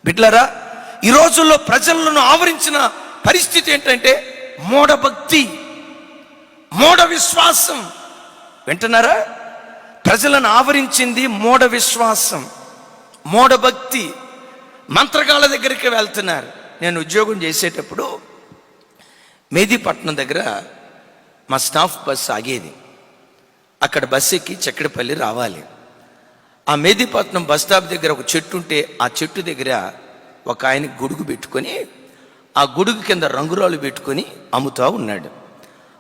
బిడ్డలారా, ఈ రోజుల్లో ప్రజలను ఆవరించిన పరిస్థితి ఏంటంటే మూఢభక్తి, మూఢ విశ్వాసం. వింటున్నారా? ప్రజలను ఆవరించింది మూఢ విశ్వాసం, మూఢభక్తి. మంత్రగాళ్ళ దగ్గరికి వెళ్తున్నారు. నేను ఉద్యోగం చేసేటప్పుడు మెహదీపట్నం దగ్గర మా స్టాఫ్ బస్సు ఆగేది. అక్కడ బస్సు ఎక్కి చక్కడపల్లి రావాలి. ఆ మెహదీపట్నం బస్ స్టాప్ దగ్గర ఒక చెట్టు ఉంటే ఆ చెట్టు దగ్గర ఒక ఆయన గొడుగు పెట్టుకొని, ఆ గొడుగు కింద రంగురాళ్ళు పెట్టుకొని అమ్ముతూ ఉన్నాడు.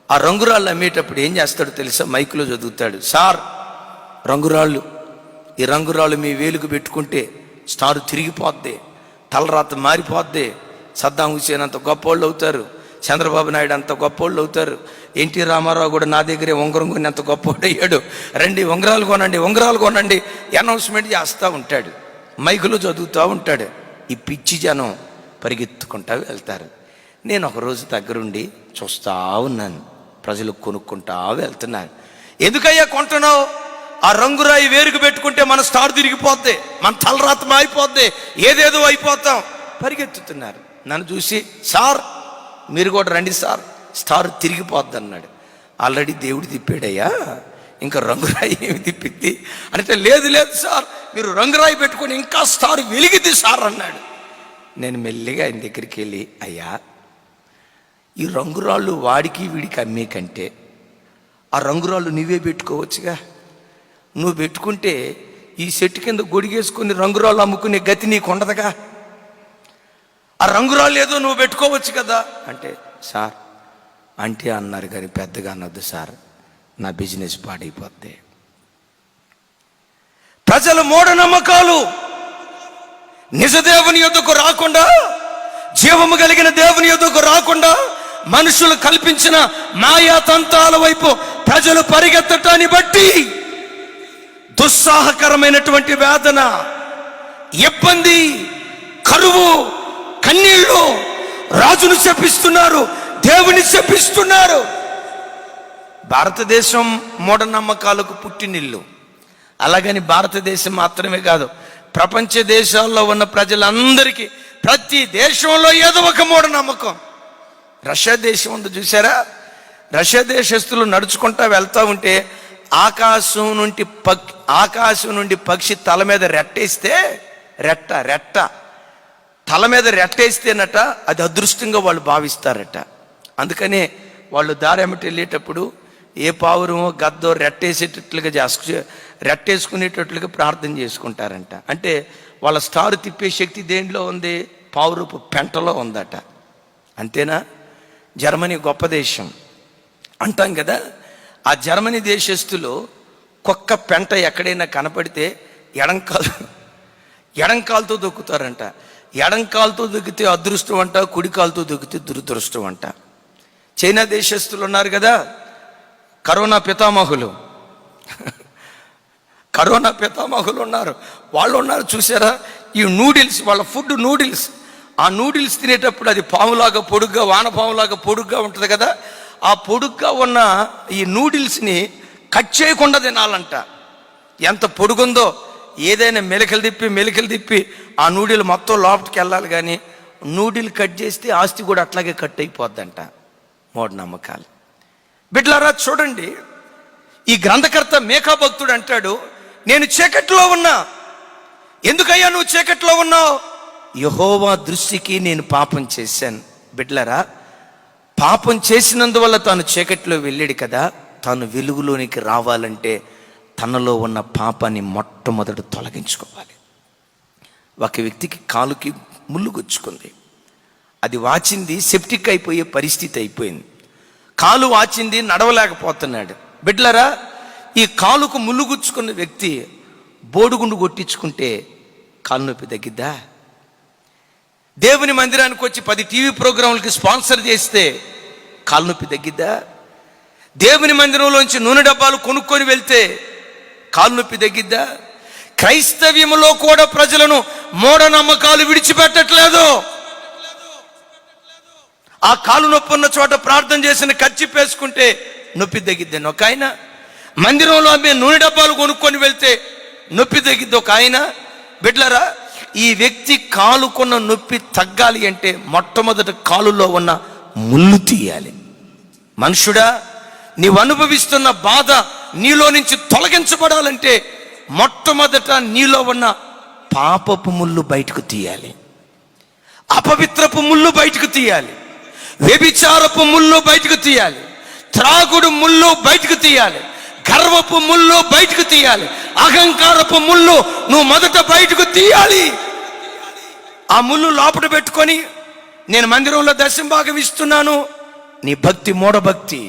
ఆ రంగురాళ్ళు అమ్మేటప్పుడు ఏం చేస్తాడో తెలుసా? మైకులో చదువుతాడు, సార్ రంగురాళ్ళు, ఈ రంగురాళ్ళు మీ వేలుకు పెట్టుకుంటే స్టారు తిరిగిపోద్ది, తలరాత మారిపోద్ది, సద్దాం హుసేన్ అంత గొప్పోళ్ళు అవుతారు, చంద్రబాబు నాయుడు అంత గొప్పోళ్ళు అవుతారు, ఎన్టీ రామారావు కూడా నా దగ్గరే ఉంగరం కొని అంత గొప్పోడు అయ్యాడు, రండి ఉంగరాలు కొనండి, ఉంగరాలు కొనండి అనౌన్స్మెంట్ చేస్తూ ఉంటాడు, మైకులో చదువుతూ ఉంటాడు. ఈ పిచ్చి జనం పరిగెత్తుకుంటా వెళ్తారు. నేను ఒకరోజు దగ్గరుండి చూస్తూ ఉన్నాను, ప్రజలు కొనుక్కుంటా వెళ్తున్నాను. ఎందుకయ్యా కొంటున్నావు? ఆ రంగురాయి వేరుకు పెట్టుకుంటే మన స్టార్ తిరిగిపోద్ది, మన తలరాత మారిపోద్ది, ఏదేదో అయిపోతాం. పరిగెత్తుతున్నారు. నన్ను చూసి, సార్ మీరు కూడా రండి సార్, స్టార్ తిరిగిపోద్ది అన్నాడు. ఆల్రెడీ దేవుడు తిప్పాడయ్యా, ఇంకా రంగురాయి ఏమి తిప్పింది అంటే, లేదు లేదు సార్ మీరు రంగురాయి పెట్టుకొని ఇంకా స్టార్ వెలిగిద్ది సార్ అన్నాడు. నేను మెల్లిగా ఆయన దగ్గరికి వెళ్ళి, అయ్యా ఈ రంగురాళ్ళు వాడికి వీడికి అమ్మే కంటే ఆ రంగురాళ్ళు నువ్వే పెట్టుకోవచ్చుగా. నువ్వు పెట్టుకుంటే ఈ చెట్టు కింద గొడిగేసుకుని రంగురాళ్ళు అమ్ముకునే గతి నీకు ఉండదుగా. ఆ రంగురాళ్ళు ఏదో నువ్వు పెట్టుకోవచ్చు కదా అంటే, సార్ అంటే అన్నారు కానీ పెద్దగా అనొద్దు సార్, నా బిజినెస్ పాడైపోద్ది. ప్రజల మూఢనమ్మకాలు నిజదేవుని యొద్దకు రాకుండా, జీవము కలిగిన దేవుని యొద్దకు రాకుండా మనుషులు కల్పించిన మాయా తంత్రాల వైపు ప్రజలు పరిగెత్తటాన్ని బట్టి దుస్సాహకరమైనటువంటి వేదన, ఇబ్బంది, కరువు, కన్నీళ్లు. రాజును శపిస్తున్నారు, దేవుని శపిస్తున్నారు. భారతదేశం మూఢనమ్మకాలకు పుట్టినిల్లు. అలాగని భారతదేశం మాత్రమే కాదు, ప్రపంచ దేశాల్లో ఉన్న ప్రజలందరికీ ప్రతి దేశంలో ఏదో ఒక మూఢనమ్మకం. రష్యా దేశం ఉంది చూసారా? రష్యా దేశస్తులు నడుచుకుంటా వెళ్తూ ఉంటే ఆకాశం నుండి పక్షి తల మీద రెట్టేస్తే, రెట్ట తల మీద రెట్టేస్తేనట అది అదృష్టంగా వాళ్ళు భావిస్తారట. అందుకనే వాళ్ళు దారెమ్మటి వెళ్ళేటప్పుడు ఏ పావురమో గద్దో రెట్టేసుకునేటట్లుగా ప్రార్థన చేసుకుంటారంట. అంటే వాళ్ళ స్టార్ తిప్పే శక్తి దేంట్లో ఉంది? పావురపు పెంటలో ఉందట. అంతేనా? జర్మనీ గొప్ప దేశం అంటాం కదా. ఆ జర్మనీ దేశస్తులు కుక్క పెంట ఎక్కడైనా కనపడితే ఎడంకాలతో దొక్కుతారంట. ఎడంకాలతో దొక్కితే అదృష్టం అంట, కుడికాలతో దొక్కితే దురదృష్టం అంట. చైనా దేశస్తులు ఉన్నారు కదా, కరోనా పితామహులు ఉన్నారు. వాళ్ళు ఉన్నారు చూసారా? ఈ నూడిల్స్, వాళ్ళ ఫుడ్ నూడిల్స్. ఆ నూడిల్స్ తినేటప్పుడు అది పాములాగా పొడుగ్గా, వానపాములాగా పొడుగ్గా ఉంటుంది కదా. ఆ పొడుగ్గా ఉన్న ఈ నూడిల్స్ని కట్ చేయకుండా తినాలంట. ఎంత పొడుగుందో, ఏదైనా మెలికలు తిప్పి ఆ నూడిల్ మొత్తం లోపలికి వెళ్ళాలి. కానీ నూడిల్ కట్ చేస్తే ఆస్తి కూడా అట్లాగే కట్ అయిపోద్దంట. మూఢనమ్మకాలు. బిడ్డలారా చూడండి, ఈ గ్రంథకర్త మేకా భక్తుడు అంటాడు, నేను చీకట్లో ఉన్నా. ఎందుకయ్యా నువ్వు చీకట్లో ఉన్నావు? యెహోవా దృష్టికి నేను పాపం చేశాను. బిడ్డలారా, పాపం చేసినందువల్ల తాను చీకట్లో వెళ్ళాడు కదా. తాను వెలుగులోనికి రావాలంటే తనలో ఉన్న పాపాన్ని మొట్టమొదట తొలగించుకోవాలి. ఒక వ్యక్తికి కాలుకి ముళ్ళు గుచ్చుకుంది, అది వాచింది, సెప్టిక్ అయిపోయే పరిస్థితి అయిపోయింది. కాలు వాచింది, నడవలేకపోతున్నాడు. బిడ్డలారా, ఈ కాలుకు ముళ్ళు గుచ్చుకున్న వ్యక్తి బోడుగుండు కొట్టించుకుంటే కాలు నొప్పి తగ్గిద్దా? దేవుని మందిరానికి వచ్చి 10 టీవీ ప్రోగ్రాంలకి స్పాన్సర్ చేస్తే కాలు నొప్పి తగ్గిద్దా? దేవుని మందిరంలోంచి నూనె డబ్బాలు కొనుక్కొని వెళ్తే కాలు నొప్పి తగ్గిద్దా? క్రైస్తవ్యంలో కూడా ప్రజలను మూఢనమ్మకాలు విడిచిపెట్టట్లేదు. ఆ కాలు నొప్పి ఉన్న చోట ప్రార్థన చేసిన కర్చీఫ్ వేసుకుంటే నొప్పి తగ్గిద్ది ఒక ఆయన. మందిరంలో అమ్మే నూనె డబ్బాలు కొనుక్కొని వెళ్తే నొప్పి తగ్గిద్ది ఒక ఆయన. బిడ్డలారా, ఈ వ్యక్తి కాలుకున్న నొప్పి తగ్గాలి అంటే మొట్టమొదట కాలులో ఉన్న ముళ్ళు తీయాలి. మనుషుడా, నీవు అనుభవిస్తున్న బాధ నీలో నుంచి తొలగించబడాలంటే మొట్టమొదట నీలో ఉన్న పాపపు ముళ్ళు బయటకు తీయాలి, అపవిత్రపు ముళ్ళు బయటకు తీయాలి, వ్యభిచారపు ముళ్ళు బయటకు తీయాలి, త్రాగుడు ముళ్ళు బయటకు తీయాలి, గర్వపు ముళ్ళు బయటకు తీయాలి, అహంకారపు ముళ్ళు నువ్వు మొదట బయటకు తీయాలి. ఆ ముళ్ళు లోపల పెట్టుకొని నేను మందిరంలో దశంభాగం ఇస్తున్నాను, నీ భక్తి మూఢభక్తి.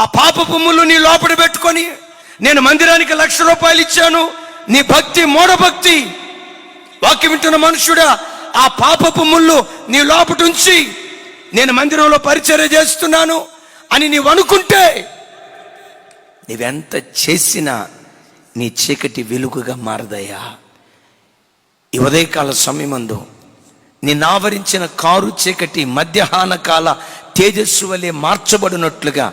ఆ పాపపు ముళ్ళు నీ లోపల పెట్టుకొని నేను మందిరానికి 1,00,000 రూపాయలు ఇచ్చాను, నీ భక్తి మూఢభక్తి. వాక్యం వింటున్న మనుషుడా, ఆ పాపపు ముళ్ళు నీ లోపట ఉంచి నేను మందిరంలో పరిచర్య చేస్తున్నాను అని నీవు అనుకుంటే నీవెంత చేసినా నీ చీకటి వెలుగుగా మారదయ్యా. ఈ ఉదయకాల సమయమందు నిన్ను ఆవరించిన కారు చీకటి మధ్యాహ్న కాల తేజస్సు వలె మార్చబడినట్లుగా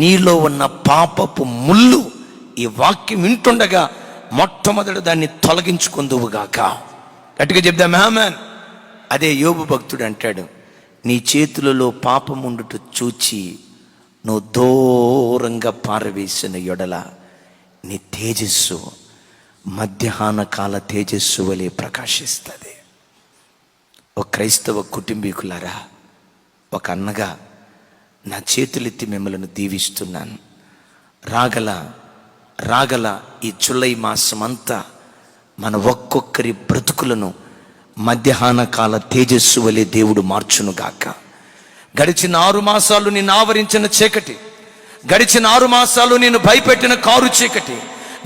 నీలో ఉన్న పాపపు ముళ్ళు ఈ వాక్యం వింటుండగా మొట్టమొదటి దాన్ని తొలగించుకుందువుగాక. గట్టిగా చెప్దాం ఆమేన్. అదే యోబు భక్తుడు అంటాడు, నీ చేతులలో పాపముండుట చూచి నువ్వు దూరంగా పారవేసిన ఎడల నీ తేజస్సు మధ్యాహ్న కాల తేజస్సు వలె ప్రకాశిస్తుంది. ఒక క్రైస్తవ కుటుంబీకులారా, ఒక అన్నగా నా చేతులెత్తి మిమ్మల్ని దీవిస్తున్నాను. రాగల ఈ జూలై మాసమంతా మన ఒక్కొక్కరి బ్రతుకులను మధ్యాహ్న కాల తేజస్సు వలె దేవుడు మార్చునుగాక. గడిచిన 6 మాసాలు నిన్ను ఆవరించిన చీకటి, గడిచిన 6 మాసాలు నిన్ను భయపెట్టిన కారు చీకటి,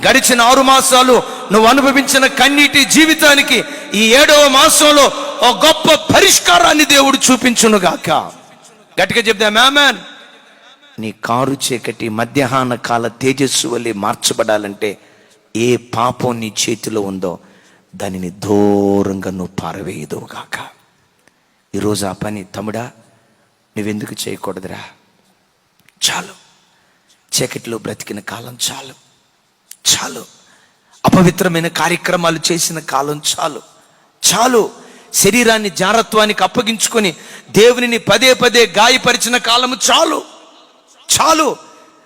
గడిచిన 6 మాసాలు నువ్వు అనుభవించిన కన్నీటి జీవితానికి ఈ 7వ మాసంలో ఒక గొప్ప పరిష్కారాన్ని దేవుడు చూపించునుగాక. గట్టిగా చెప్దాం ఆమేన్. నీ కారు చీకటి మధ్యాహ్న కాల తేజస్సు వలె మార్చబడాలంటే ఏ పాపం నీ చేతిలో ఉందో దానిని దూరంగా నువ్వు పారవేయదువుగాక. ఈరోజు ఆ పని తమ్ముడా నువ్వెందుకు చేయకూడదురా? చాలు, చీకటిలో బ్రతికిన కాలం చాలు, చాలు, అపవిత్రమైన కార్యక్రమాలు చేసిన కాలం చాలు, చాలు, శరీరాన్ని జారత్వానికి అప్పగించుకొని దేవునిని పదే పదే గాయపరిచిన కాలము చాలు, చాలు.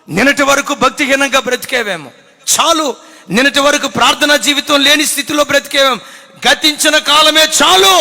నిన్నటి వరకు భక్తిహీనంగా బ్రతికేవేమో, చాలు. నిన్నటి వరకు ప్రార్థనా జీవితం లేని స్థితిలో బ్రతికేవేమో, గతించిన కాలమే చాలు.